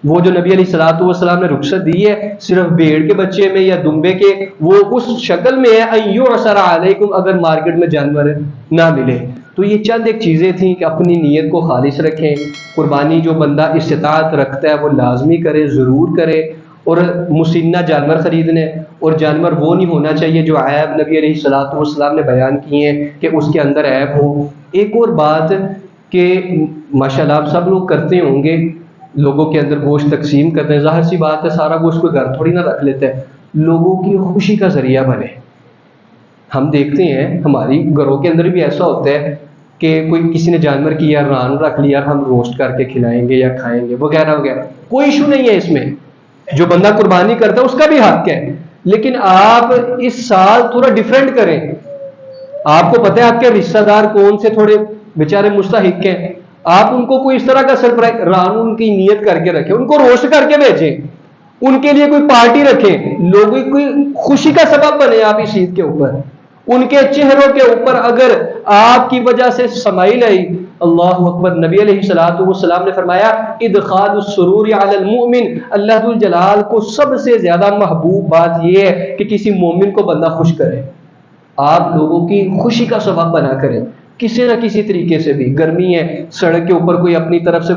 S1: وہ جو نبی علیہ الصلوۃ والسلام نے رخصت دی ہے صرف بھیڑ کے بچے میں یا دمبے کے، وہ اس شکل میں ہے ان یعصر علیکم، اگر مارکیٹ میں جانور نہ ملے. تو یہ چند ایک چیزیں تھیں کہ اپنی نیت کو خالص رکھیں. قربانی جو بندہ استطاعت رکھتا ہے وہ لازمی کرے، ضرور کرے. اور مسنہ جانور خریدنے، اور جانور وہ نہیں ہونا چاہیے جو عیب نبی علیہ الصلوۃ والسلام نے بیان کیے ہیں کہ اس کے اندر عیب ہو. ایک اور بات کہ ماشاءاللہ آپ سب لوگ کرتے ہوں گے، لوگوں کے اندر گوشت تقسیم کرتے ہیں. ظاہر سی بات ہے سارا گوشت کوئی گھر تھوڑی نہ رکھ لیتا ہے، لوگوں کی خوشی کا ذریعہ بنے. ہم دیکھتے ہیں ہماری گھروں کے اندر بھی ایسا ہوتا ہے کہ کوئی کسی نے جانور کی یار ران رکھ لیا، ہم روسٹ کر کے کھلائیں گے یا کھائیں گے وغیرہ وغیرہ. کوئی ایشو نہیں ہے اس میں، جو بندہ قربانی کرتا ہے اس کا بھی حق ہے. لیکن آپ اس سال تھوڑا ڈیفرنٹ کریں. آپ کو پتہ ہے آپ کے رشتہ دار کون سے تھوڑے بیچارے مستحق ہیں، آپ ان کو کوئی اس طرح کا سرپرائز ران ان کی نیت کر کے رکھیں، ان کو روسٹ کر کے بھیجیں، ان کے لیے کوئی پارٹی رکھیں، لوگوں کی کوئی خوشی کا سبب بنے. آپ اس عید کے اوپر ان کے چہروں کے اوپر اگر آپ کی وجہ سے سمائل آئی، اللہ اکبر. نبی علیہ الصلوۃ والسلام نے فرمایا ادخال السرور علی المؤمن، اللہ ذو الجلال کو سب سے زیادہ محبوب بات یہ ہے کہ کسی مومن کو بندہ خوش کرے. آپ لوگوں کی خوشی کا سبب بنا کریں کسی نہ کسی طریقے سے بھی. گرمی ہے، سڑک کے اوپر کوئی اپنی طرف سے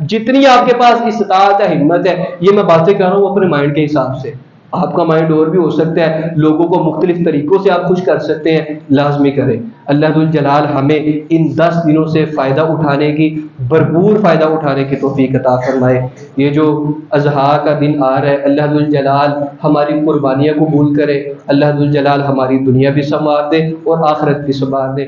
S1: جتنی آپ کے پاس استطاعت ہے، ہمت ہے، یہ میں باتیں کر رہا ہوں اپنے مائنڈ کے حساب سے، آپ کا مائنڈ اور بھی ہو سکتا ہے، لوگوں کو مختلف طریقوں سے آپ خوش کر سکتے ہیں، لازمی کریں۔ اللہ ذوالجلال ہمیں ان 10 دنوں سے فائدہ اٹھانے کی، بھرپور فائدہ اٹھانے کی توفیق عطا فرمائے۔ یہ جو اضحیٰ کا دن آ رہا ہے، اللہ ذوالجلال ہماری قربانیاں قبول کرے، اللہ ذوالجلال ہماری دنیا بھی سنوار دے اور آخرت بھی سنوار دے۔